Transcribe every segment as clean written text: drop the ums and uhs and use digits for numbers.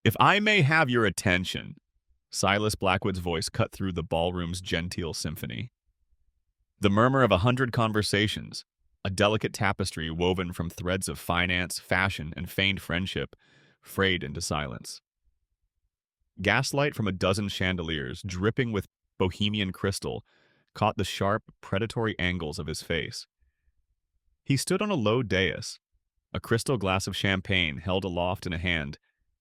If I may have your attention, Silas Blackwood's voice cut through the ballroom's genteel symphony. The murmur of 100 conversations, a delicate tapestry woven from threads of finance, fashion, and feigned friendship, frayed into silence. Gaslight from a dozen chandeliers, dripping with bohemian crystal, caught the sharp, predatory angles of his face. He stood on a low dais, a crystal glass of champagne held aloft in a hand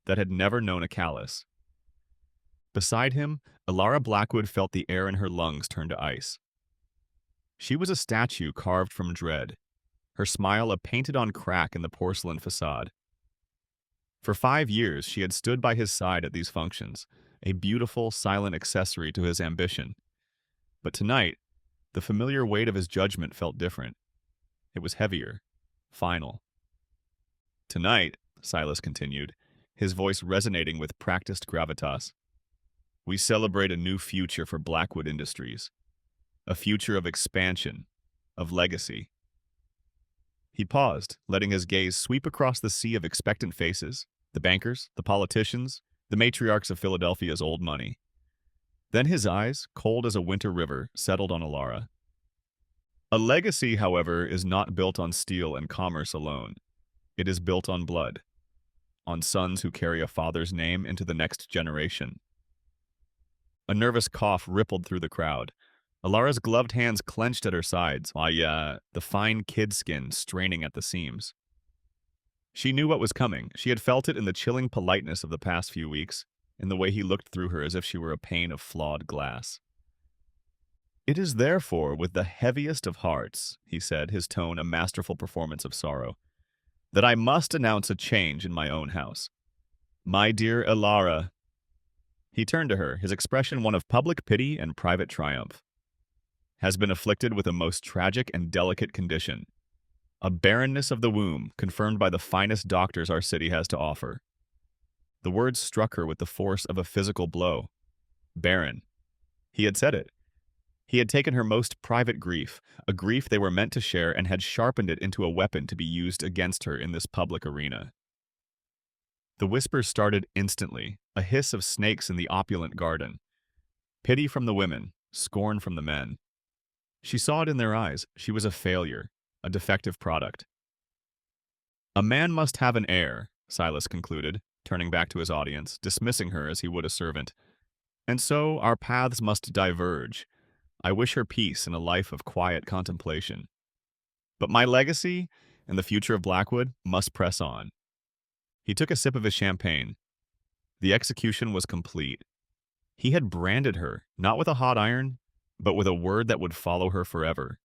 that had never known a callous. Beside him, Elara Blackwood felt the air in her lungs turn to ice. She was a statue carved from dread, her smile a painted-on crack in the porcelain facade. For 5 years, she had stood by his side at these functions, a beautiful, silent accessory to his ambition. But tonight, the familiar weight of his judgment felt different. It was heavier, final. Tonight, Silas continued, his voice resonating with practiced gravitas, we celebrate a new future for Blackwood Industries, a future of expansion, of legacy. He paused, letting his gaze sweep across the sea of expectant faces, the bankers, the politicians, the matriarchs of Philadelphia's old money. Then his eyes, cold as a winter river, settled on Elara. A legacy, however, is not built on steel and commerce alone. It is built on blood, on sons who carry a father's name into the next generation. A nervous cough rippled through the crowd. Alara's gloved hands clenched at her sides, while the fine kid skin straining at the seams. She knew what was coming. She had felt it in the chilling politeness of the past few weeks, in the way he looked through her as if she were a pane of flawed glass. It is therefore with the heaviest of hearts, he said, his tone a masterful performance of sorrow, that I must announce a change in my own house. My dear Elara. He turned to her, his expression one of public pity and private triumph. Has been afflicted with a most tragic and delicate condition, a barrenness of the womb confirmed by the finest doctors our city has to offer. The words struck her with the force of a physical blow. Barren. He had said it. He had taken her most private grief, a grief they were meant to share, and had sharpened it into a weapon to be used against her in this public arena. The whispers started instantly, a hiss of snakes in the opulent garden. Pity from the women, scorn from the men. She saw it in their eyes. She was a failure, a defective product. A man must have an heir, Silas concluded, turning back to his audience, dismissing her as he would a servant. And so our paths must diverge. I wish her peace and a life of quiet contemplation. But my legacy and the future of Blackwood must press on. He took a sip of his champagne. The execution was complete. He had branded her, not with a hot iron, but with a word that would follow her forever.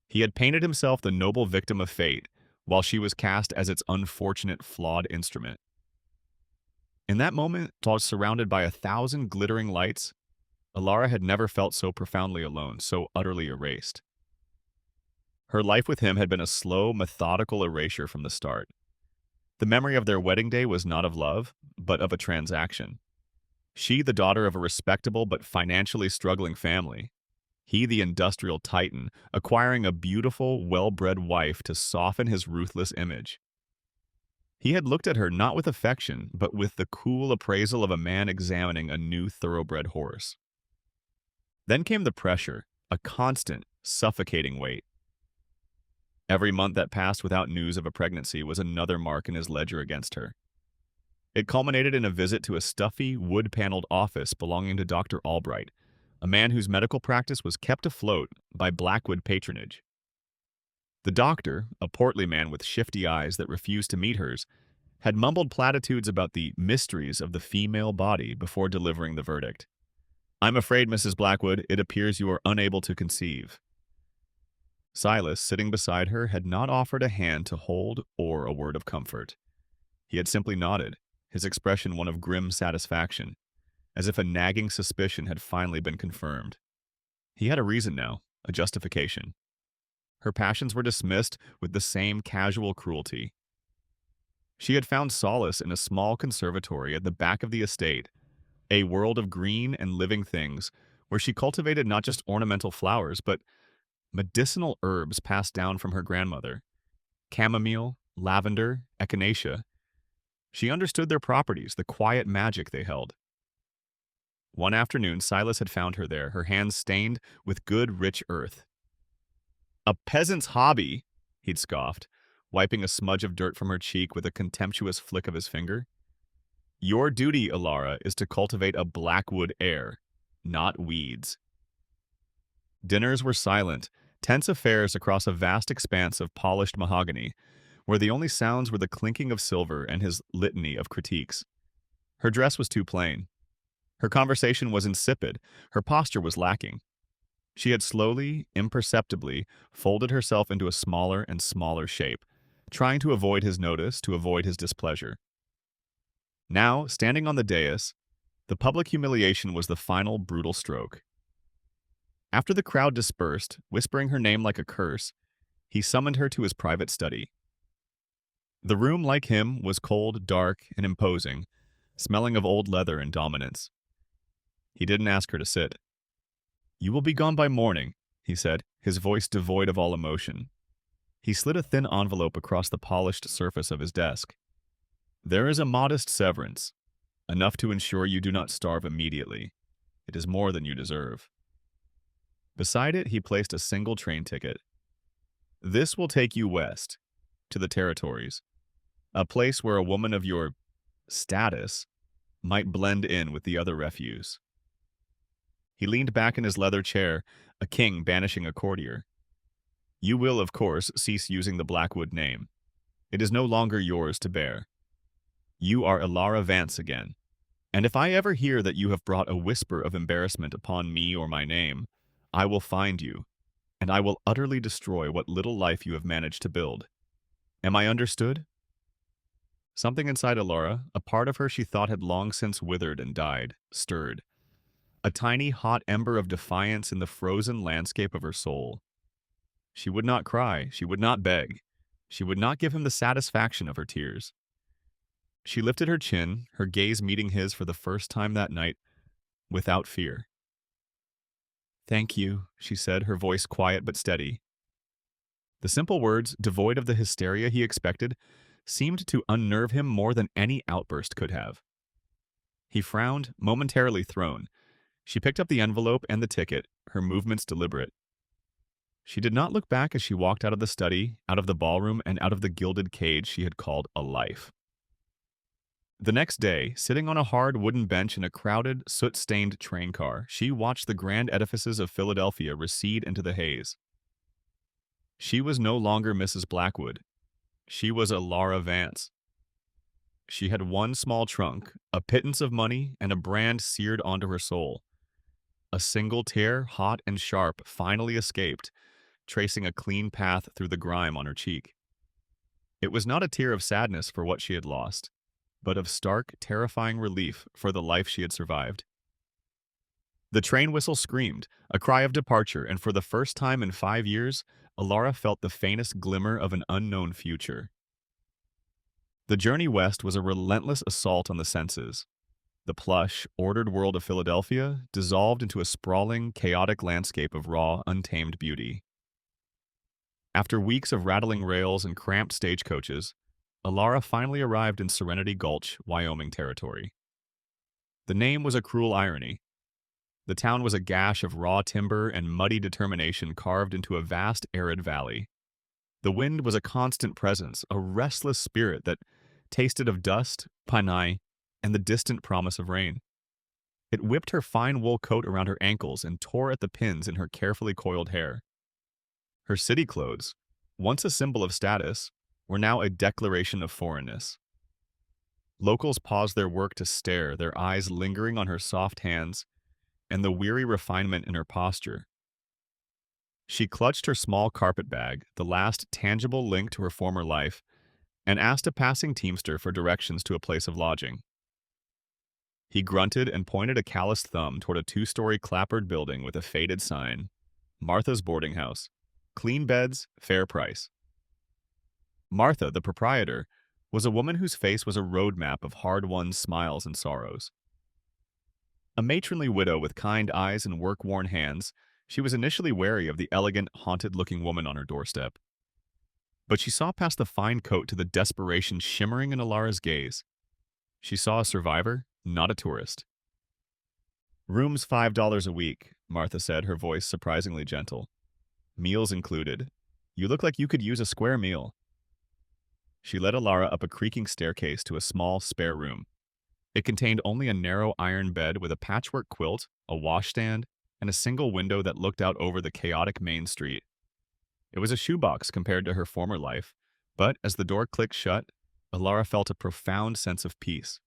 He had painted himself the noble victim of fate, while she was cast as its unfortunate, flawed instrument. In that moment, surrounded by 1,000 glittering lights, Elara had never felt so profoundly alone, so utterly erased. Her life with him had been a slow, methodical erasure from the start. The memory of their wedding day was not of love, but of a transaction. She, the daughter of a respectable but financially struggling family. He, the industrial titan, acquiring a beautiful, well-bred wife to soften his ruthless image. He had looked at her not with affection, but with the cool appraisal of a man examining a new thoroughbred horse. Then came the pressure, a constant, suffocating weight. Every month that passed without news of a pregnancy was another mark in his ledger against her. It culminated in a visit to a stuffy, wood-paneled office belonging to Dr. Albright, a man whose medical practice was kept afloat by Blackwood patronage. The doctor, a portly man with shifty eyes that refused to meet hers, had mumbled platitudes about the mysteries of the female body before delivering the verdict. I'm afraid, Mrs. Blackwood, it appears you are unable to conceive. Silas, sitting beside her, had not offered a hand to hold or a word of comfort. He had simply nodded, his expression one of grim satisfaction, as if a nagging suspicion had finally been confirmed. He had a reason now, a justification. Her passions were dismissed with the same casual cruelty. She had found solace in a small conservatory at the back of the estate, a world of green and living things where she cultivated not just ornamental flowers, but medicinal herbs passed down from her grandmother. Chamomile, lavender, echinacea. She understood their properties, the quiet magic they held. One afternoon, Silas had found her there, her hands stained with good, rich earth. "A peasant's hobby," he'd scoffed, wiping a smudge of dirt from her cheek with a contemptuous flick of his finger. "Your duty, Alara, is to cultivate a Blackwood heir, not weeds." Dinners were silent, tense affairs across a vast expanse of polished mahogany, where the only sounds were the clinking of silver and his litany of critiques. Her dress was too plain. Her conversation was insipid. Her posture was lacking. She had slowly, imperceptibly, folded herself into a smaller and smaller shape, trying to avoid his notice, to avoid his displeasure. Now, standing on the dais, the public humiliation was the final brutal stroke. After the crowd dispersed, whispering her name like a curse, he summoned her to his private study. The room, like him, was cold, dark, and imposing, smelling of old leather and dominance. He didn't ask her to sit. "You will be gone by morning," he said, his voice devoid of all emotion. He slid a thin envelope across the polished surface of his desk. "There is a modest severance, enough to ensure you do not starve immediately. It is more than you deserve." Beside it, he placed a single train ticket. "This will take you west, to the territories, a place where a woman of your status might blend in with the other refuse." He leaned back in his leather chair, a king banishing a courtier. "You will, of course, cease using the Blackwood name. It is no longer yours to bear. You are Alara Vance again, and if I ever hear that you have brought a whisper of embarrassment upon me or my name, I will find you, and I will utterly destroy what little life you have managed to build. Am I understood?" Something inside Alara, a part of her she thought had long since withered and died, stirred. A tiny, hot ember of defiance in the frozen landscape of her soul. She would not cry, she would not beg, she would not give him the satisfaction of her tears. She lifted her chin, her gaze meeting his for the first time that night, without fear. "Thank you," she said, her voice quiet but steady. The simple words, devoid of the hysteria he expected, seemed to unnerve him more than any outburst could have. He frowned, momentarily thrown. She picked up the envelope and the ticket, her movements deliberate. She did not look back as she walked out of the study, out of the ballroom, and out of the gilded cage she had called a life. The next day, sitting on a hard wooden bench in a crowded, soot-stained train car, she watched the grand edifices of Philadelphia recede into the haze. She was no longer Mrs. Blackwood. She was Alara Vance. She had one small trunk, a pittance of money, and a brand seared onto her soul. A single tear, hot and sharp, finally escaped, tracing a clean path through the grime on her cheek. It was not a tear of sadness for what she had lost, but of stark, terrifying relief for the life she had survived. The train whistle screamed, a cry of departure, and for the first time in 5 years, Alara felt the faintest glimmer of an unknown future. The journey west was a relentless assault on the senses. The plush, ordered world of Philadelphia dissolved into a sprawling, chaotic landscape of raw, untamed beauty. After weeks of rattling rails and cramped stagecoaches, Alara finally arrived in Serenity Gulch, Wyoming territory. The name was a cruel irony. The town was a gash of raw timber and muddy determination carved into a vast arid valley. The wind was a constant presence, a restless spirit that tasted of dust, panai, and the distant promise of rain. It whipped her fine wool coat around her ankles and tore at the pins in her carefully coiled hair. Her city clothes, once a symbol of status, were now a declaration of foreignness. Locals paused their work to stare, their eyes lingering on her soft hands and the weary refinement in her posture. She clutched her small carpet bag, the last tangible link to her former life, and asked a passing teamster for directions to a place of lodging. He grunted and pointed a calloused thumb toward a 2-story clapboard building with a faded sign, "Martha's Boarding House. Clean beds, fair price." Martha, the proprietor, was a woman whose face was a roadmap of hard-won smiles and sorrows. A matronly widow with kind eyes and work-worn hands, she was initially wary of the elegant, haunted-looking woman on her doorstep. But she saw past the fine coat to the desperation shimmering in Alara's gaze. She saw a survivor, not a tourist. Room's $5 a week, Martha said, her voice surprisingly gentle. Meals included. You look like you could use a square meal. She led Alara up a creaking staircase to a small, spare room. It contained only a narrow iron bed with a patchwork quilt, a washstand, and a single window that looked out over the chaotic main street. It was a shoebox compared to her former life, but as the door clicked shut, Alara felt a profound sense of peace.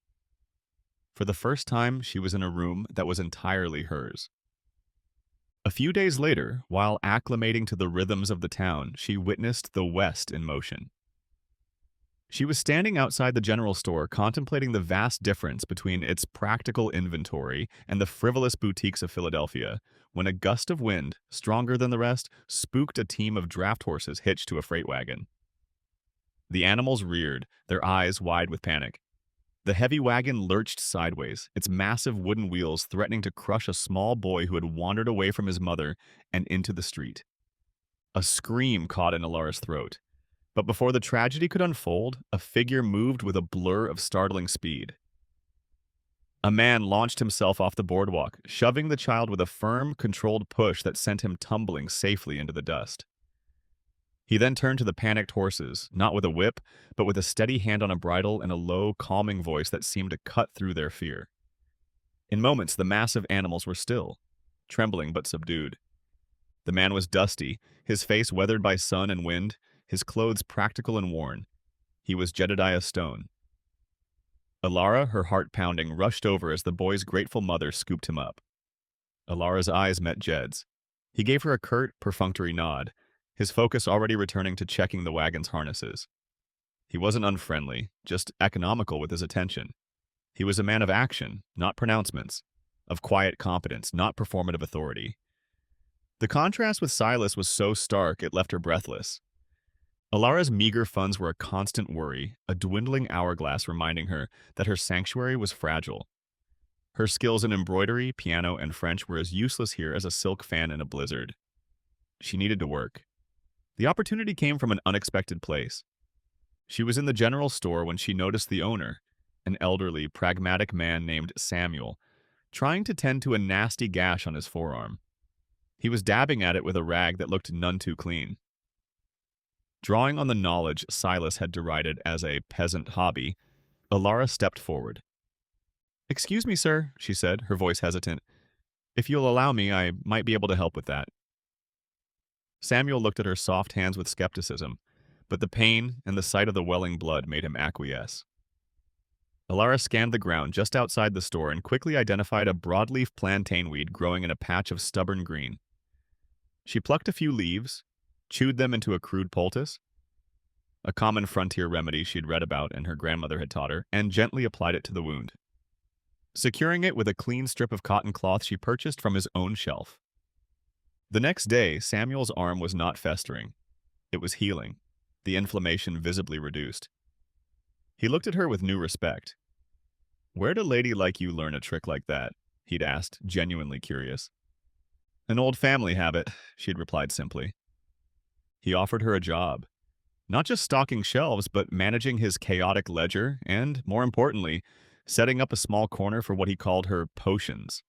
For the first time, she was in a room that was entirely hers. A few days later, while acclimating to the rhythms of the town, she witnessed the West in motion. She was standing outside the general store contemplating the vast difference between its practical inventory and the frivolous boutiques of Philadelphia, when a gust of wind, stronger than the rest, spooked a team of draft horses hitched to a freight wagon. The animals reared, their eyes wide with panic. The heavy wagon lurched sideways, its massive wooden wheels threatening to crush a small boy who had wandered away from his mother and into the street. A scream caught in Alara's throat. But before the tragedy could unfold, a figure moved with a blur of startling speed. A man launched himself off the boardwalk, shoving the child with a firm, controlled push that sent him tumbling safely into the dust. He then turned to the panicked horses, not with a whip, but with a steady hand on a bridle and a low, calming voice that seemed to cut through their fear. In moments, the massive animals were still, trembling but subdued. The man was dusty, his face weathered by sun and wind, his clothes practical and worn. He was Jedediah Stone. Alara, her heart pounding, rushed over as the boy's grateful mother scooped him up. Alara's eyes met Jed's. He gave her a curt, perfunctory nod, his focus already returning to checking the wagon's harnesses. He wasn't unfriendly, just economical with his attention. He was a man of action, not pronouncements, of quiet competence, not performative authority. The contrast with Silas was so stark it left her breathless. Alara's meager funds were a constant worry, a dwindling hourglass reminding her that her sanctuary was fragile. Her skills in embroidery, piano, and French were as useless here as a silk fan in a blizzard. She needed to work. The opportunity came from an unexpected place. She was in the general store when she noticed the owner, an elderly, pragmatic man named Samuel, trying to tend to a nasty gash on his forearm. He was dabbing at it with a rag that looked none too clean. Drawing on the knowledge Silas had derided as a peasant hobby, Alara stepped forward. "Excuse me, sir," she said, her voice hesitant. "If you'll allow me, I might be able to help with that." Samuel looked at her soft hands with skepticism, but the pain and the sight of the welling blood made him acquiesce. Alara scanned the ground just outside the store and quickly identified a broadleaf plantain weed growing in a patch of stubborn green. She plucked a few leaves, chewed them into a crude poultice, a common frontier remedy she'd read about and her grandmother had taught her, and gently applied it to the wound. Securing it with a clean strip of cotton cloth she purchased from his own shelf. The next day, Samuel's arm was not festering. It was healing, the inflammation visibly reduced. He looked at her with new respect. "Where'd a lady like you learn a trick like that?" he'd asked, genuinely curious. "An old family habit," she'd replied simply. He offered her a job. Not just stocking shelves, but managing his chaotic ledger and, more importantly, setting up a small corner for what he called her potions.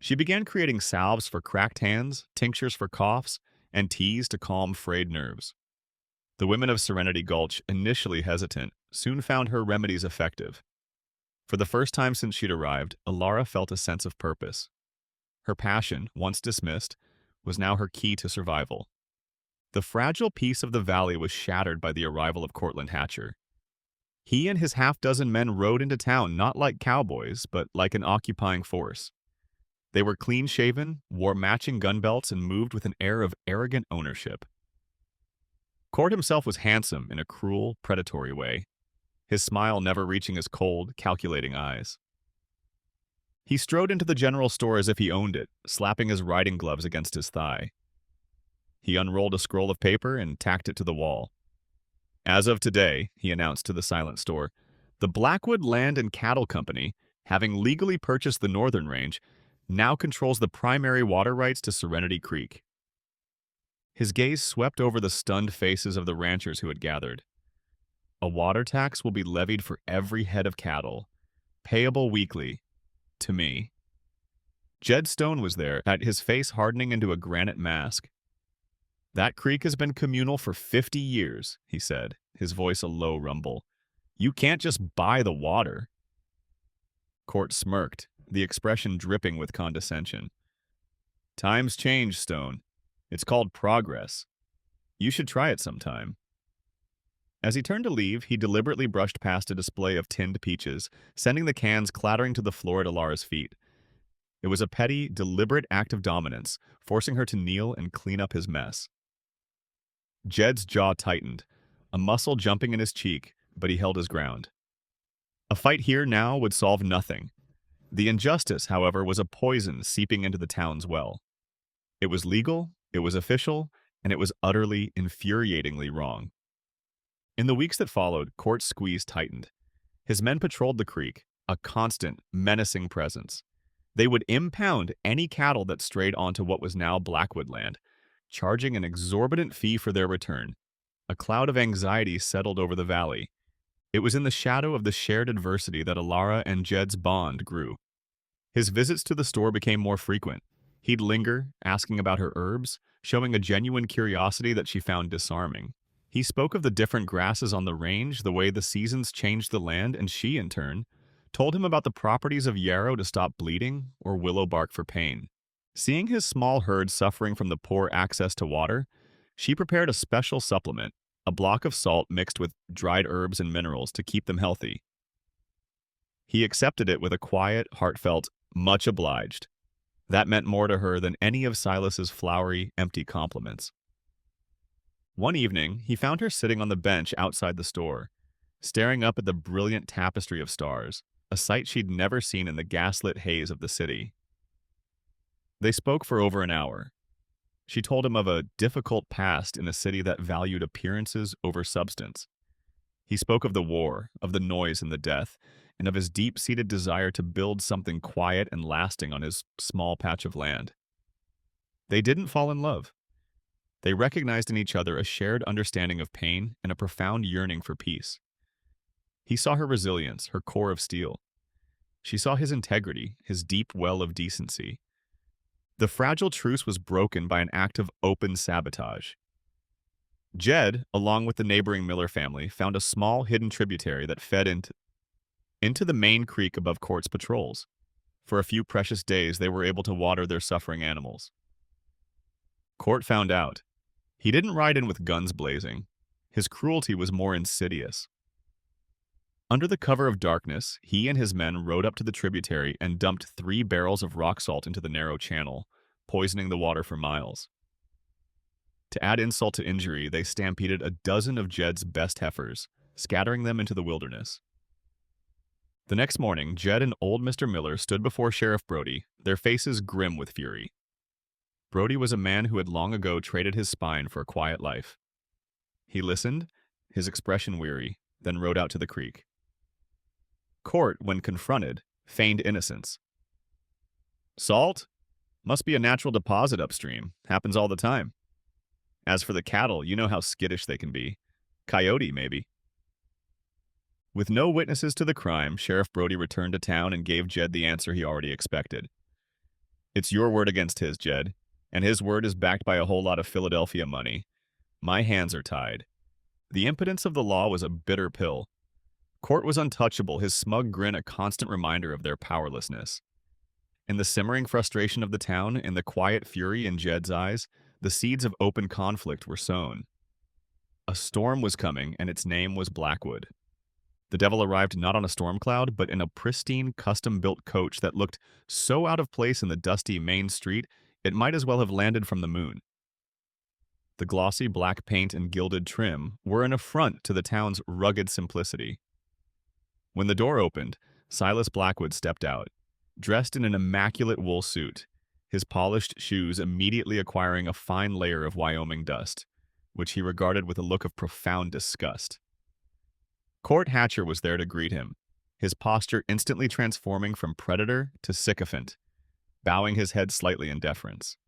She began creating salves for cracked hands, tinctures for coughs, and teas to calm frayed nerves. The women of Serenity Gulch, initially hesitant, soon found her remedies effective. For the first time since she'd arrived, Alara felt a sense of purpose. Her passion, once dismissed, was now her key to survival. The fragile peace of the valley was shattered by the arrival of Cortland Hatcher. He and his half-dozen men rode into town not like cowboys, but like an occupying force. They were clean-shaven, wore matching gun belts, and moved with an air of arrogant ownership. Cort himself was handsome in a cruel, predatory way, his smile never reaching his cold, calculating eyes. He strode into the general store as if he owned it, slapping his riding gloves against his thigh. He unrolled a scroll of paper and tacked it to the wall. "As of today," he announced to the silent store, "the Blackwood Land and Cattle Company, having legally purchased the Northern Range, now controls the primary water rights to Serenity Creek." His gaze swept over the stunned faces of the ranchers who had gathered. "A water tax will be levied for every head of cattle, payable weekly, to me. Jed Stone was there, his face hardening into a granite mask. That creek has been communal for 50 years, he said, his voice a low rumble. You can't just buy the water. Court smirked, the expression dripping with condescension. Times change, Stone. It's called progress. You should try it sometime. As he turned to leave, he deliberately brushed past a display of tinned peaches, sending the cans clattering to the floor at Alara's feet. It was a petty, deliberate act of dominance, forcing her to kneel and clean up his mess. Jed's jaw tightened, a muscle jumping in his cheek, but he held his ground. A fight here now would solve nothing. The injustice, however, was a poison seeping into the town's well. It was legal, it was official, and it was utterly, infuriatingly wrong. In the weeks that followed, Court's squeeze tightened. His men patrolled the creek, a constant, menacing presence. They would impound any cattle that strayed onto what was now Blackwood land, charging an exorbitant fee for their return. A cloud of anxiety settled over the valley. It was in the shadow of the shared adversity that Alara and Jed's bond grew. His visits to the store became more frequent. He'd linger, asking about her herbs, showing a genuine curiosity that she found disarming. He spoke of the different grasses on the range, the way the seasons changed the land, and she, in turn, told him about the properties of yarrow to stop bleeding or willow bark for pain. Seeing his small herd suffering from the poor access to water, she prepared a special supplement, a block of salt mixed with dried herbs and minerals to keep them healthy. He accepted it with a quiet, heartfelt, much obliged. That meant more to her than any of Silas's flowery, empty compliments. One evening, he found her sitting on the bench outside the store, staring up at the brilliant tapestry of stars, a sight she'd never seen in the gaslit haze of the city. They spoke for over an hour. She told him of a difficult past in a city that valued appearances over substance. He spoke of the war, of the noise and the death, and of his deep-seated desire to build something quiet and lasting on his small patch of land. They didn't fall in love. They recognized in each other a shared understanding of pain and a profound yearning for peace. He saw her resilience, her core of steel. She saw his integrity, his deep well of decency. The fragile truce was broken by an act of open sabotage. Jed, along with the neighboring Miller family, found a small hidden tributary that fed into the main creek above Court's patrols. For a few precious days, they were able to water their suffering animals. Court found out. He didn't ride in with guns blazing. His cruelty was more insidious. Under the cover of darkness, he and his men rode up to the tributary and dumped 3 barrels of rock salt into the narrow channel, poisoning the water for miles. To add insult to injury, they stampeded a dozen of Jed's best heifers, scattering them into the wilderness. The next morning, Jed and old Mr. Miller stood before Sheriff Brody, their faces grim with fury. Brody was a man who had long ago traded his spine for a quiet life. He listened, his expression weary, then rode out to the creek. Court, when confronted, feigned innocence. Salt? Must be a natural deposit upstream. Happens all the time. As for the cattle, you know how skittish they can be. Coyote, maybe. With no witnesses to the crime, Sheriff Brody returned to town and gave Jed the answer he already expected. It's your word against his, Jed, and his word is backed by a whole lot of Philadelphia money. My hands are tied. The impotence of the law was a bitter pill. Court was untouchable, his smug grin a constant reminder of their powerlessness. In the simmering frustration of the town, in the quiet fury in Jed's eyes, the seeds of open conflict were sown. A storm was coming, and its name was Blackwood. The devil arrived not on a storm cloud, but in a pristine, custom-built coach that looked so out of place in the dusty main street, it might as well have landed from the moon. The glossy black paint and gilded trim were an affront to the town's rugged simplicity. When the door opened, Silas Blackwood stepped out, dressed in an immaculate wool suit, his polished shoes immediately acquiring a fine layer of Wyoming dust, which he regarded with a look of profound disgust. Court Hatcher was there to greet him, his posture instantly transforming from predator to sycophant, bowing his head slightly in deference.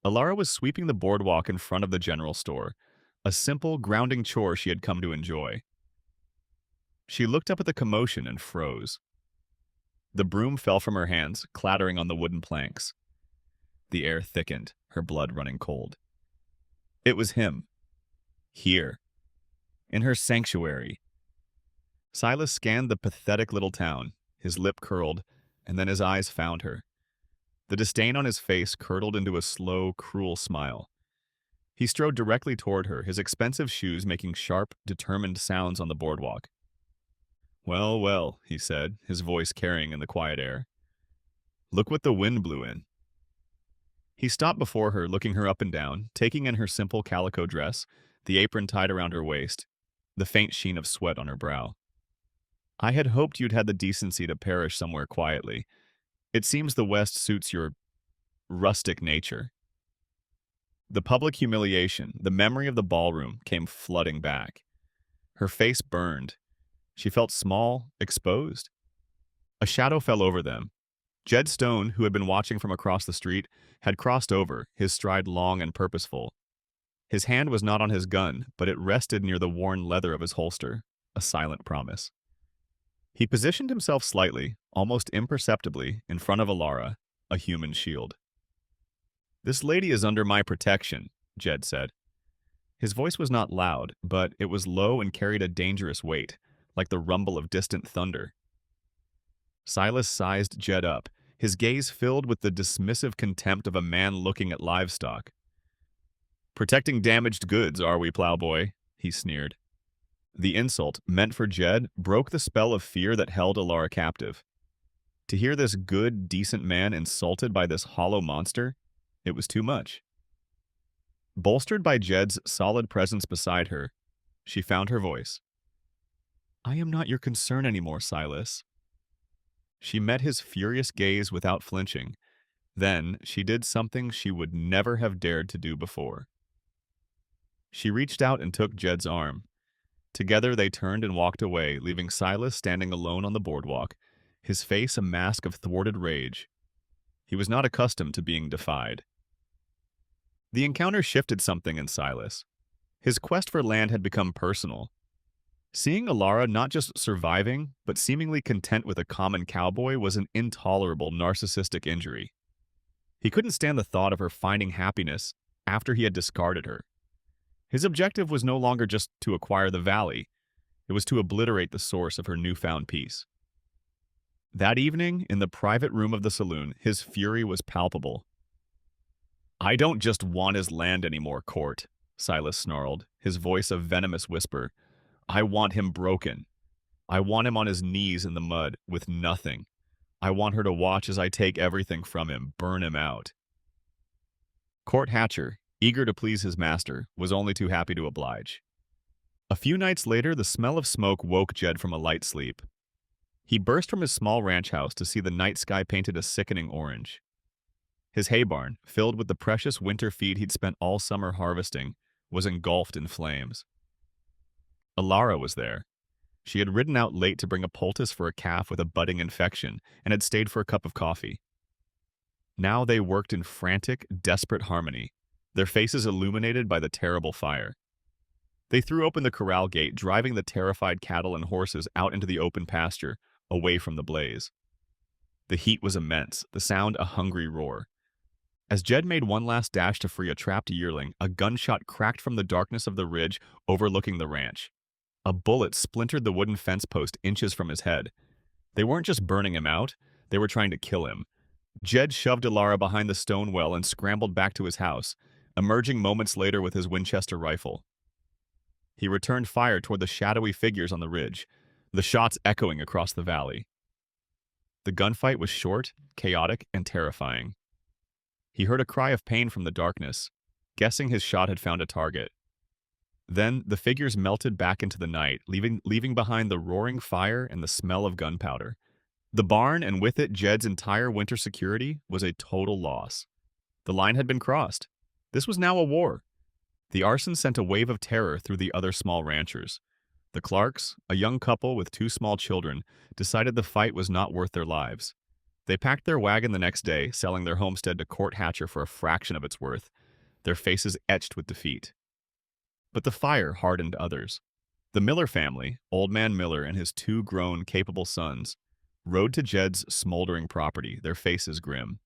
Alara was sweeping the boardwalk in front of the general store, a simple, grounding chore she had come to enjoy. She looked up at the commotion and froze. The broom fell from her hands, clattering on the wooden planks. The air thickened, her blood running cold. It was him. Here. In her sanctuary. Silas scanned the pathetic little town, his lip curled, and then his eyes found her. The disdain on his face curdled into a slow, cruel smile. He strode directly toward her, his expensive shoes making sharp, determined sounds on the boardwalk. "Well, well," he said, his voice carrying in the quiet air. "Look what the wind blew in." He stopped before her, looking her up and down, taking in her simple calico dress, the apron tied around her waist, the faint sheen of sweat on her brow. "I had hoped you'd had the decency to perish somewhere quietly. It seems the West suits your rustic nature." The public humiliation, the memory of the ballroom, came flooding back. Her face burned. She felt small, exposed. A shadow fell over them. Jed Stone, who had been watching from across the street, had crossed over, his stride long and purposeful. His hand was not on his gun, but it rested near the worn leather of his holster, a silent promise. He positioned himself slightly, almost imperceptibly, in front of Alara, a human shield. "This lady is under my protection," Jed said. His voice was not loud, but it was low and carried a dangerous weight, like the rumble of distant thunder. Silas sized Jed up, his gaze filled with the dismissive contempt of a man looking at livestock. "Protecting damaged goods, are we, plowboy?" he sneered. The insult, meant for Jed, broke the spell of fear that held Alara captive. To hear this good, decent man insulted by this hollow monster, it was too much. Bolstered by Jed's solid presence beside her, she found her voice. "I am not your concern anymore, Silas." She met his furious gaze without flinching. Then she did something she would never have dared to do before. She reached out and took Jed's arm. Together they turned and walked away, leaving Silas standing alone on the boardwalk, his face a mask of thwarted rage. He was not accustomed to being defied. The encounter shifted something in Silas. His quest for land had become personal. Seeing Alara not just surviving, but seemingly content with a common cowboy was an intolerable narcissistic injury. He couldn't stand the thought of her finding happiness after he had discarded her. His objective was no longer just to acquire the valley. It was to obliterate the source of her newfound peace. That evening, in the private room of the saloon, his fury was palpable. "I don't just want his land anymore, Court," Silas snarled, his voice a venomous whisper. "I want him broken. I want him on his knees in the mud, with nothing. I want her to watch as I take everything from him, burn him out." Court Hatcher, eager to please his master, was only too happy to oblige. A few nights later, the smell of smoke woke Jed from a light sleep. He burst from his small ranch house to see the night sky painted a sickening orange. His hay barn, filled with the precious winter feed he'd spent all summer harvesting, was engulfed in flames. Alara was there. She had ridden out late to bring a poultice for a calf with a budding infection and had stayed for a cup of coffee. Now they worked in frantic, desperate harmony, their faces illuminated by the terrible fire. They threw open the corral gate, driving the terrified cattle and horses out into the open pasture, away from the blaze. The heat was immense, the sound a hungry roar. As Jed made one last dash to free a trapped yearling, a gunshot cracked from the darkness of the ridge overlooking the ranch. A bullet splintered the wooden fence post inches from his head. They weren't just burning him out, they were trying to kill him. Jed shoved Alara behind the stone well and scrambled back to his house, emerging moments later with his Winchester rifle. He returned fire toward the shadowy figures on the ridge, the shots echoing across the valley. The gunfight was short, chaotic, and terrifying. He heard a cry of pain from the darkness, guessing his shot had found a target. Then the figures melted back into the night, leaving behind the roaring fire and the smell of gunpowder. The barn, and with it Jed's entire winter security, was a total loss. The line had been crossed. This was now a war. The arson sent a wave of terror through the other small ranchers. The Clarks, a young couple with 2 small children, decided the fight was not worth their lives. They packed their wagon the next day, selling their homestead to Court Hatcher for a fraction of its worth, their faces etched with defeat. But the fire hardened others. The Miller family, Old Man Miller and his two grown, capable sons, rode to Jed's smoldering property, their faces grim.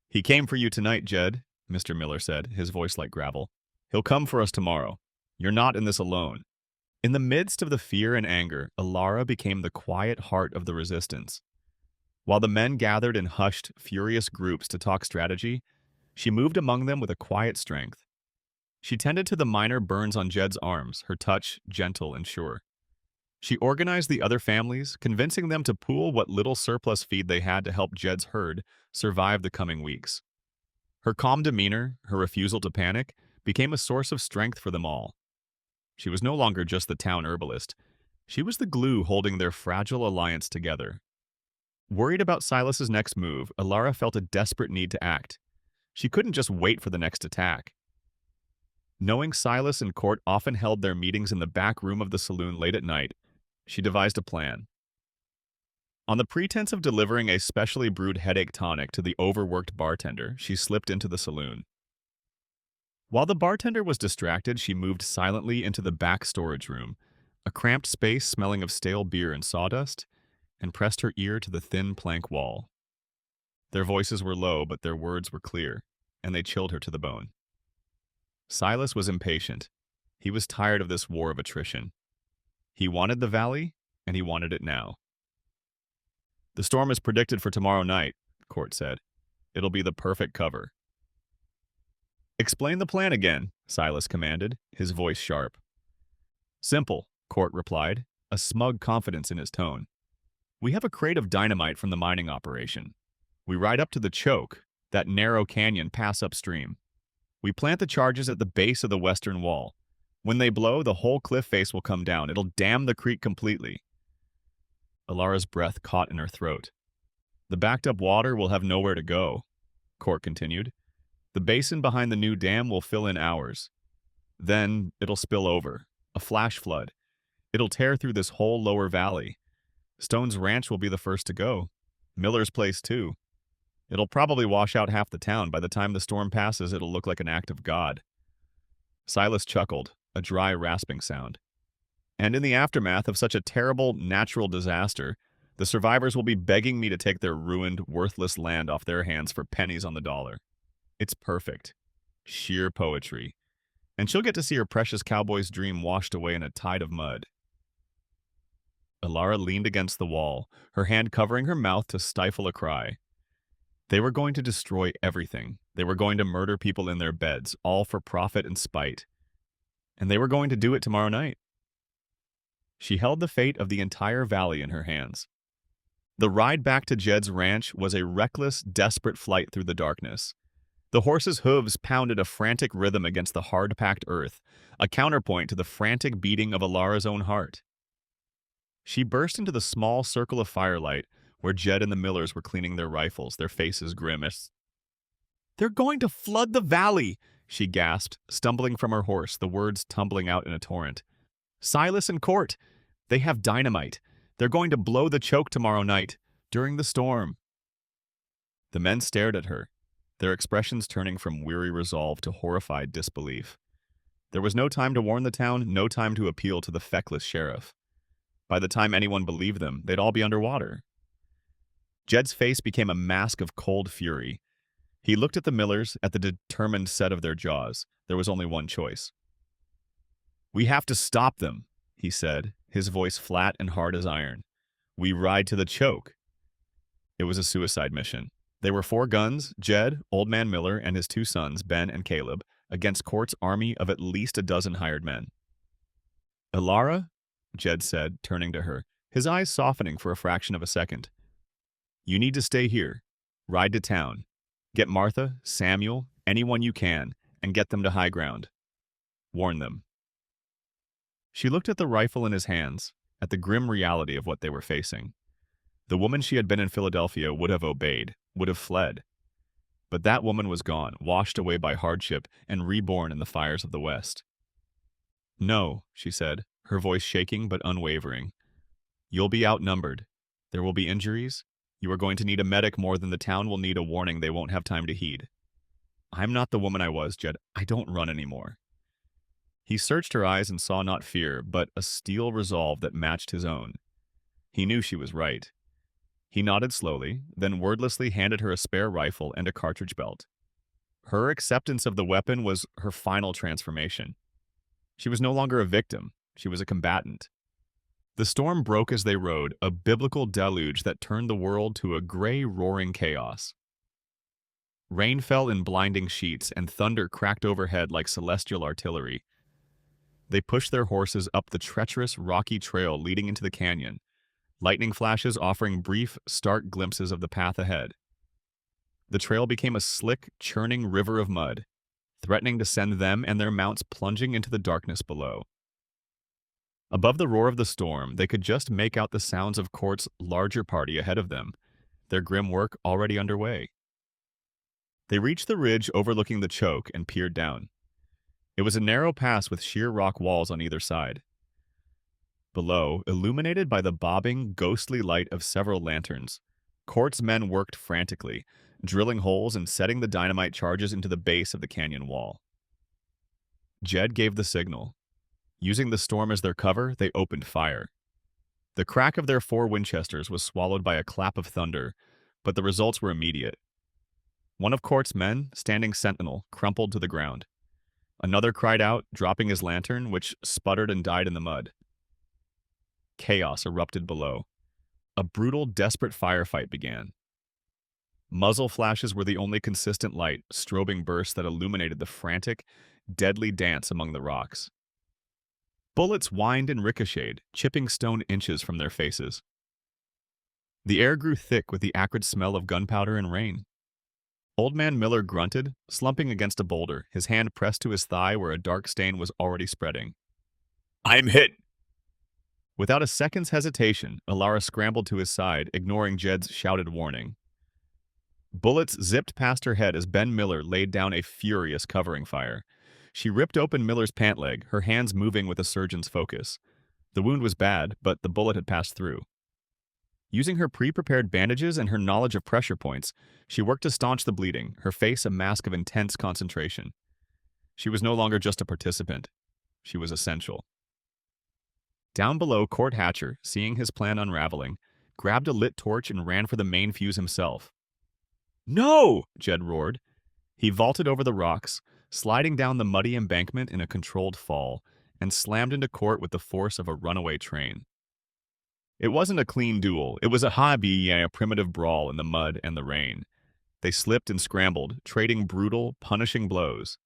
"He came for you tonight, Jed," Mr. Miller said, his voice like gravel. "He'll come for us tomorrow. You're not in this alone." In the midst of the fear and anger, Alara became the quiet heart of the resistance. While the men gathered in hushed, furious groups to talk strategy, she moved among them with a quiet strength. She tended to the minor burns on Jed's arms, her touch gentle and sure. She organized the other families, convincing them to pool what little surplus feed they had to help Jed's herd survive the coming weeks. Her calm demeanor, her refusal to panic, became a source of strength for them all. She was no longer just the town herbalist. She was the glue holding their fragile alliance together. Worried about Silas's next move, Alara felt a desperate need to act. She couldn't just wait for the next attack. Knowing Silas and Court often held their meetings in the back room of the saloon late at night, she devised a plan. On the pretense of delivering a specially brewed headache tonic to the overworked bartender, she slipped into the saloon. While the bartender was distracted, she moved silently into the back storage room, a cramped space smelling of stale beer and sawdust, and pressed her ear to the thin plank wall. Their voices were low, but their words were clear, and they chilled her to the bone. Silas was impatient. He was tired of this war of attrition. He wanted the valley, and he wanted it now. "The storm is predicted for tomorrow night," Court said. "It'll be the perfect cover." "Explain the plan again," Silas commanded, his voice sharp. "Simple," Court replied, a smug confidence in his tone. "We have a crate of dynamite from the mining operation. We ride up to the choke, that narrow canyon pass upstream. We plant the charges at the base of the western wall. When they blow, the whole cliff face will come down. It'll dam the creek completely." Alara's breath caught in her throat. "The backed-up water will have nowhere to go," Court continued. "The basin behind the new dam will fill in hours. Then it'll spill over, a flash flood. It'll tear through this whole lower valley. Stone's Ranch will be the first to go. Miller's place, too. It'll probably wash out half the town. By the time the storm passes, it'll look like an act of God." Silas chuckled, a dry, rasping sound. "And in the aftermath of such a terrible natural disaster, the survivors will be begging me to take their ruined, worthless land off their hands for pennies on the dollar. It's perfect. Sheer poetry. And she'll get to see her precious cowboy's dream washed away in a tide of mud." Alara leaned against the wall, her hand covering her mouth to stifle a cry. They were going to destroy everything. They were going to murder people in their beds, all for profit and spite. And they were going to do it tomorrow night. She held the fate of the entire valley in her hands. The ride back to Jed's ranch was a reckless, desperate flight through the darkness. The horse's hooves pounded a frantic rhythm against the hard-packed earth, a counterpoint to the frantic beating of Alara's own heart. She burst into the small circle of firelight where Jed and the Millers were cleaning their rifles, their faces grimmest. "They're going to flood the valley!" she gasped, stumbling from her horse, the words tumbling out in a torrent. "Silas and Court! They have dynamite. They're going to blow the choke tomorrow night, during the storm." The men stared at her, their expressions turning from weary resolve to horrified disbelief. There was no time to warn the town, no time to appeal to the feckless sheriff. By the time anyone believed them, they'd all be underwater. Jed's face became a mask of cold fury. He looked at the Millers, at the determined set of their jaws. There was only one choice. "We have to stop them," he said, his voice flat and hard as iron. "We ride to the choke." It was a suicide mission. They were 4 guns, Jed, Old Man Miller, and his 2 sons, Ben and Caleb, against Court's army of at least a dozen hired men. "Alara," Jed said, turning to her, his eyes softening for a fraction of a second. "You need to stay here. Ride to town. Get Martha, Samuel, anyone you can, and get them to high ground. Warn them." She looked at the rifle in his hands, at the grim reality of what they were facing. The woman she had been in Philadelphia would have obeyed, would have fled. But that woman was gone, washed away by hardship and reborn in the fires of the West. "No," she said, her voice shaking but unwavering. "You'll be outnumbered. There will be injuries. You are going to need a medic more than the town will need a warning they won't have time to heed. I'm not the woman I was, Jed. I don't run anymore." He searched her eyes and saw not fear, but a steel resolve that matched his own. He knew she was right. He nodded slowly, then wordlessly handed her a spare rifle and a cartridge belt. Her acceptance of the weapon was her final transformation. She was no longer a victim, she was a combatant. The storm broke as they rode, a biblical deluge that turned the world to a gray, roaring chaos. Rain fell in blinding sheets, and thunder cracked overhead like celestial artillery. They pushed their horses up the treacherous, rocky trail leading into the canyon, lightning flashes offering brief, stark glimpses of the path ahead. The trail became a slick, churning river of mud, threatening to send them and their mounts plunging into the darkness below. Above the roar of the storm, they could just make out the sounds of Court's larger party ahead of them, their grim work already underway. They reached the ridge overlooking the choke and peered down. It was a narrow pass with sheer rock walls on either side. Below, illuminated by the bobbing, ghostly light of several lanterns, Court's men worked frantically, drilling holes and setting the dynamite charges into the base of the canyon wall. Jed gave the signal. Using the storm as their cover, they opened fire. The crack of their 4 Winchesters was swallowed by a clap of thunder, but the results were immediate. One of Court's men, standing sentinel, crumpled to the ground. Another cried out, dropping his lantern, which sputtered and died in the mud. Chaos erupted below. A brutal, desperate firefight began. Muzzle flashes were the only consistent light, strobing bursts that illuminated the frantic, deadly dance among the rocks. Bullets whined and ricocheted, chipping stone inches from their faces. The air grew thick with the acrid smell of gunpowder and rain. Old Man Miller grunted, slumping against a boulder, his hand pressed to his thigh where a dark stain was already spreading. "I'm hit!" Without a second's hesitation, Alara scrambled to his side, ignoring Jed's shouted warning. Bullets zipped past her head as Ben Miller laid down a furious covering fire. She ripped open Miller's pant leg, her hands moving with a surgeon's focus. The wound was bad, but the bullet had passed through. Using her pre-prepared bandages and her knowledge of pressure points, she worked to staunch the bleeding, her face a mask of intense concentration. She was no longer just a participant. She was essential. Down below, Court Hatcher, seeing his plan unraveling, grabbed a lit torch and ran for the main fuse himself. "No!" Jed roared. He vaulted over the rocks, sliding down the muddy embankment in a controlled fall, and slammed into Court with the force of a runaway train. It wasn't a clean duel. It was a primitive brawl in the mud and the rain. They slipped and scrambled, trading brutal, punishing blows.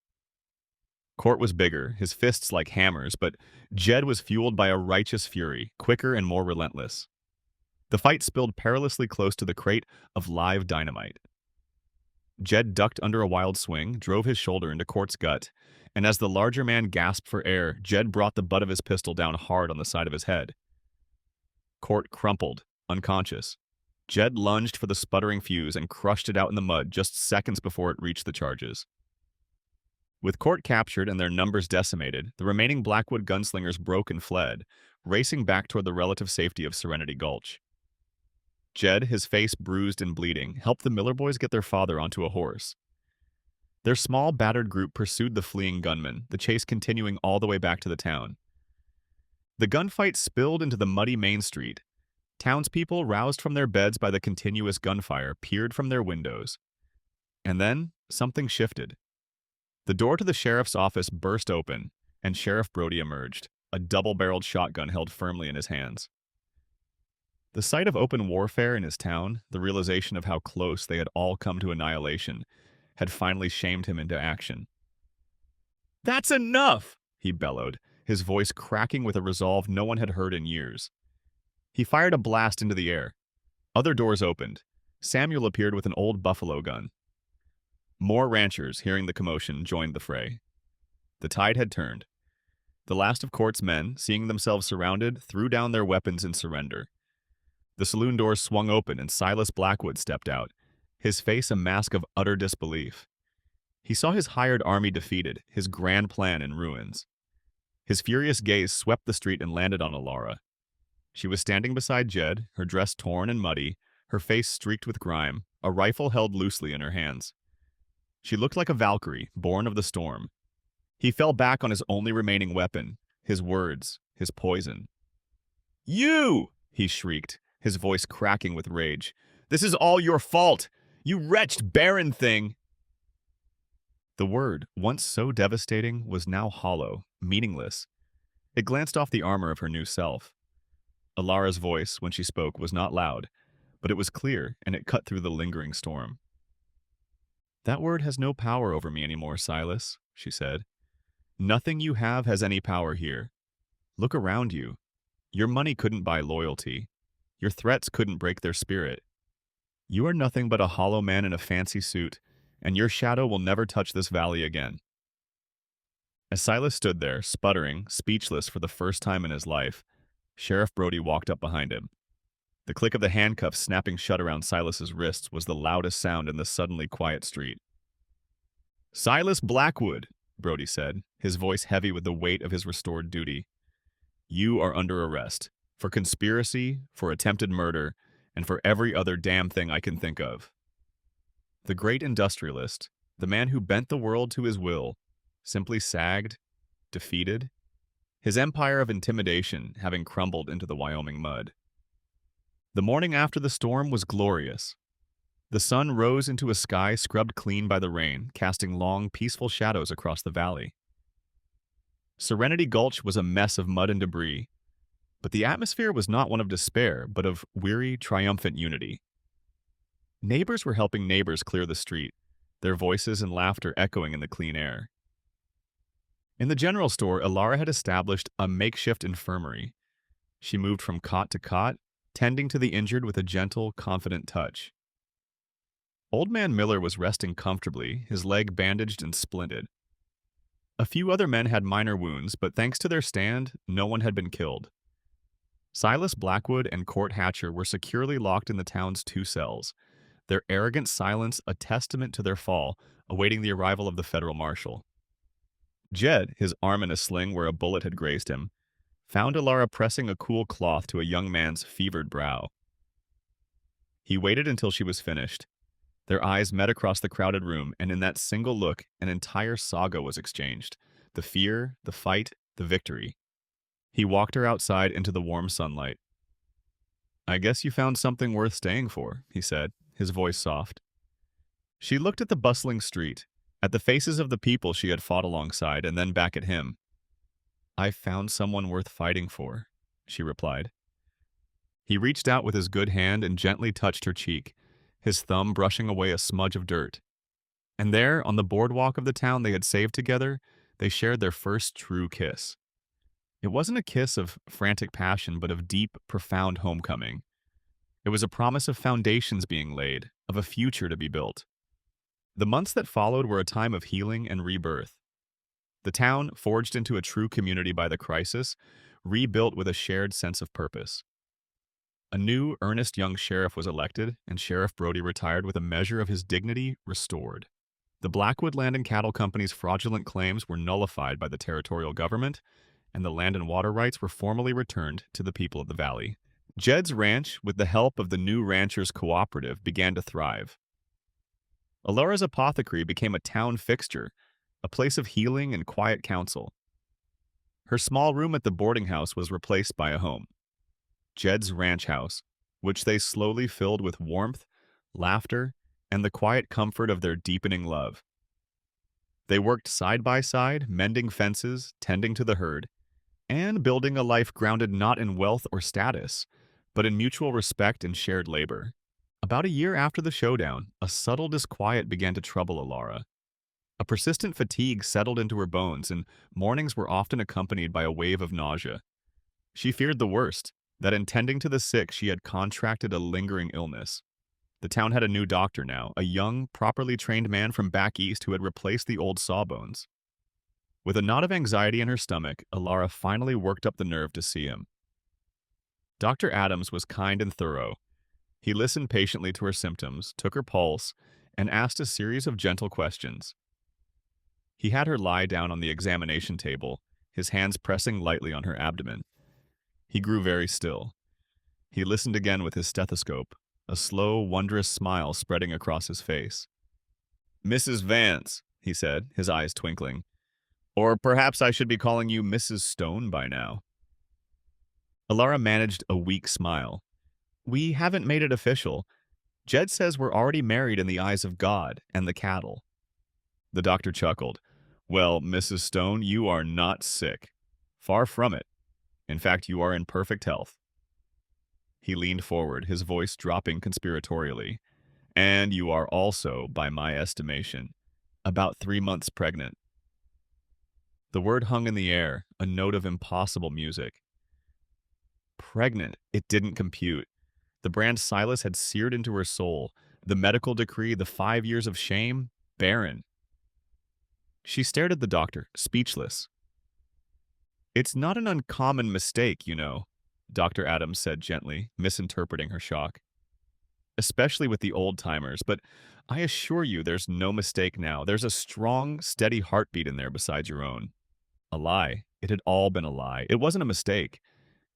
Court was bigger, his fists like hammers, but Jed was fueled by a righteous fury, quicker and more relentless. The fight spilled perilously close to the crate of live dynamite. Jed ducked under a wild swing, drove his shoulder into Court's gut, and as the larger man gasped for air, Jed brought the butt of his pistol down hard on the side of his head. Court crumpled, unconscious. Jed lunged for the sputtering fuse and crushed it out in the mud just seconds before it reached the charges. With Court captured and their numbers decimated, the remaining Blackwood gunslingers broke and fled, racing back toward the relative safety of Serenity Gulch. Jed, his face bruised and bleeding, helped the Miller boys get their father onto a horse. Their small, battered group pursued the fleeing gunmen, the chase continuing all the way back to the town. The gunfight spilled into the muddy main street. Townspeople, roused from their beds by the continuous gunfire, peered from their windows. And then, something shifted. The door to the sheriff's office burst open, and Sheriff Brody emerged, a double-barreled shotgun held firmly in his hands. The sight of open warfare in his town, the realization of how close they had all come to annihilation, had finally shamed him into action. "That's enough!" he bellowed, his voice cracking with a resolve no one had heard in years. He fired a blast into the air. Other doors opened. Samuel appeared with an old buffalo gun. More ranchers, hearing the commotion, joined the fray. The tide had turned. The last of Court's men, seeing themselves surrounded, threw down their weapons in surrender. The saloon doors swung open and Silas Blackwood stepped out, his face a mask of utter disbelief. He saw his hired army defeated, his grand plan in ruins. His furious gaze swept the street and landed on Alara. She was standing beside Jed, her dress torn and muddy, her face streaked with grime, a rifle held loosely in her hands. She looked like a Valkyrie, born of the storm. He fell back on his only remaining weapon, his words, his poison. "You!" he shrieked, his voice cracking with rage. "This is all your fault! You wretched Barren thing!" The word, once so devastating, was now hollow, meaningless. It glanced off the armor of her new self. Alara's voice, when she spoke, was not loud, but it was clear, and it cut through the lingering storm. "That word has no power over me anymore, Silas," she said. "Nothing you have has any power here. Look around you. Your money couldn't buy loyalty. Your threats couldn't break their spirit. You are nothing but a hollow man in a fancy suit, and your shadow will never touch this valley again." As Silas stood there, sputtering, speechless for the first time in his life, Sheriff Brody walked up behind him. The click of the handcuffs snapping shut around Silas's wrists was the loudest sound in the suddenly quiet street. "Silas Blackwood," Brody said, his voice heavy with the weight of his restored duty. "You are under arrest, for conspiracy, for attempted murder, and for every other damn thing I can think of." The great industrialist, the man who bent the world to his will, simply sagged, defeated, his empire of intimidation having crumbled into the Wyoming mud. The morning after the storm was glorious. The sun rose into a sky scrubbed clean by the rain, casting long, peaceful shadows across the valley. Serenity Gulch was a mess of mud and debris, but the atmosphere was not one of despair, but of weary, triumphant unity. Neighbors were helping neighbors clear the street, their voices and laughter echoing in the clean air. In the general store, Alara had established a makeshift infirmary. She moved from cot to cot, tending to the injured with a gentle, confident touch. Old Man Miller was resting comfortably, his leg bandaged and splinted. A few other men had minor wounds, but thanks to their stand, no one had been killed. Silas Blackwood and Court Hatcher were securely locked in the town's 2 cells, their arrogant silence a testament to their fall, awaiting the arrival of the federal marshal. Jed, his arm in a sling where a bullet had grazed him, found Alara pressing a cool cloth to a young man's fevered brow. He waited until she was finished. Their eyes met across the crowded room, and in that single look, an entire saga was exchanged. The fear, the fight, the victory. He walked her outside into the warm sunlight. "I guess you found something worth staying for," he said, his voice soft. She looked at the bustling street, at the faces of the people she had fought alongside, and then back at him. "I found someone worth fighting for," she replied. He reached out with his good hand and gently touched her cheek, his thumb brushing away a smudge of dirt. And there, on the boardwalk of the town they had saved together, they shared their first true kiss. It wasn't a kiss of frantic passion, but of deep, profound homecoming. It was a promise of foundations being laid, of a future to be built. The months that followed were a time of healing and rebirth. The town, forged into a true community by the crisis, rebuilt with a shared sense of purpose. A new, earnest young sheriff was elected, and Sheriff Brody retired with a measure of his dignity restored. The Blackwood Land and Cattle Company's fraudulent claims were nullified by the territorial government, and the land and water rights were formally returned to the people of the valley. Jed's ranch, with the help of the new ranchers' cooperative, began to thrive. Alara's apothecary became a town fixture, a place of healing and quiet counsel. Her small room at the boarding house was replaced by a home, Jed's ranch house, which they slowly filled with warmth, laughter, and the quiet comfort of their deepening love. They worked side by side, mending fences, tending to the herd, and building a life grounded not in wealth or status, but in mutual respect and shared labor. About a year after the showdown, a subtle disquiet began to trouble Alara. A persistent fatigue settled into her bones, and mornings were often accompanied by a wave of nausea. She feared the worst, that in tending to the sick she had contracted a lingering illness. The town had a new doctor now, a young, properly trained man from back east who had replaced the old sawbones. With a knot of anxiety in her stomach, Alara finally worked up the nerve to see him. Dr. Adams was kind and thorough. He listened patiently to her symptoms, took her pulse, and asked a series of gentle questions. He had her lie down on the examination table, his hands pressing lightly on her abdomen. He grew very still. He listened again with his stethoscope, a slow, wondrous smile spreading across his face. "Mrs. Vance," he said, his eyes twinkling, Or perhaps I should be calling you Mrs. Stone by now. Alara managed a weak smile. We haven't made it official. Jed says we're already married in the eyes of God and the cattle. The doctor chuckled. Well, Mrs. Stone, you are not sick. Far from it. In fact, you are in perfect health. He leaned forward, his voice dropping conspiratorially. And you are also, by my estimation, about 3 months pregnant. The word hung in the air, a note of impossible music. Pregnant. It didn't compute. The brand Silas had seared into her soul. The medical decree, the 5 years of shame, barren. She stared at the doctor, speechless. It's not an uncommon mistake, you know, Dr. Adams said gently, misinterpreting her shock. Especially with the old-timers, but I assure you there's no mistake now. There's a strong, steady heartbeat in there besides your own. A lie. It had all been a lie. It wasn't a mistake.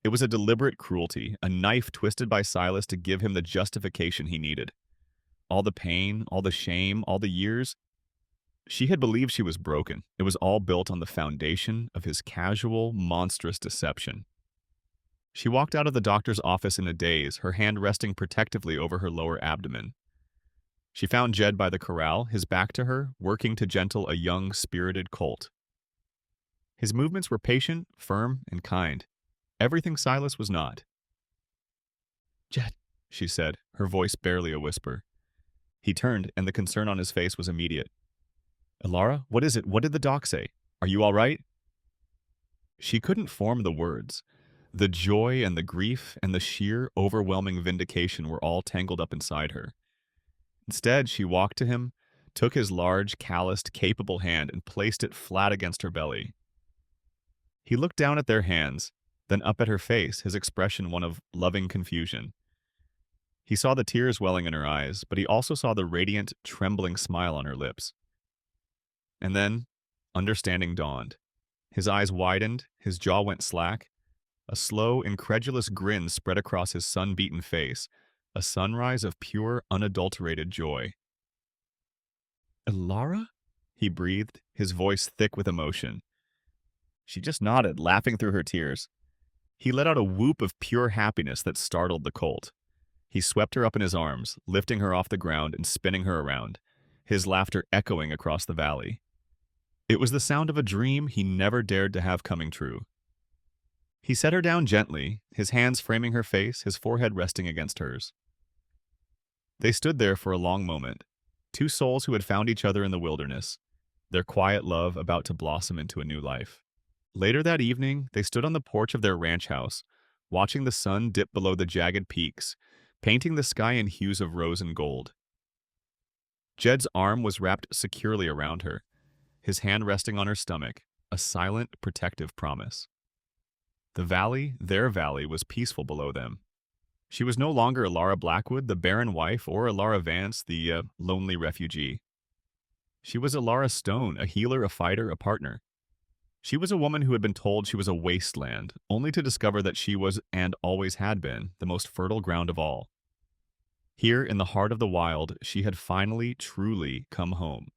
It was a deliberate cruelty, a knife twisted by Silas to give him the justification he needed. All the pain, all the shame, all the years. She had believed she was broken. It was all built on the foundation of his casual, monstrous deception. She walked out of the doctor's office in a daze, her hand resting protectively over her lower abdomen. She found Jed by the corral, his back to her, working to gentle a young, spirited colt. His movements were patient, firm, and kind. Everything Silas was not. Jed, she said, her voice barely a whisper. He turned, and the concern on his face was immediate. Alara, what is it? What did the doc say? Are you all right? She couldn't form the words. The joy and the grief and the sheer, overwhelming vindication were all tangled up inside her. Instead, she walked to him, took his large, calloused, capable hand and placed it flat against her belly. He looked down at their hands, then up at her face, his expression one of loving confusion. He saw the tears welling in her eyes, but he also saw the radiant, trembling smile on her lips. And then, understanding dawned. His eyes widened, his jaw went slack. A slow, incredulous grin spread across his sun-beaten face, a sunrise of pure, unadulterated joy. Alara? He breathed, his voice thick with emotion. She just nodded, laughing through her tears. He let out a whoop of pure happiness that startled the colt. He swept her up in his arms, lifting her off the ground and spinning her around, his laughter echoing across the valley. It was the sound of a dream he never dared to have coming true. He set her down gently, his hands framing her face, his forehead resting against hers. They stood there for a long moment, two souls who had found each other in the wilderness, their quiet love about to blossom into a new life. Later that evening, they stood on the porch of their ranch house, watching the sun dip below the jagged peaks, painting the sky in hues of rose and gold. Jed's arm was wrapped securely around her, his hand resting on her stomach, a silent, protective promise. The valley, their valley, was peaceful below them. She was no longer Alara Blackwood, the barren wife, or Alara Vance, the lonely refugee. She was Alara Stone, a healer, a fighter, a partner. She was a woman who had been told she was a wasteland, only to discover that she was, and always had been, the most fertile ground of all. Here, in the heart of the wild, she had finally, truly come home.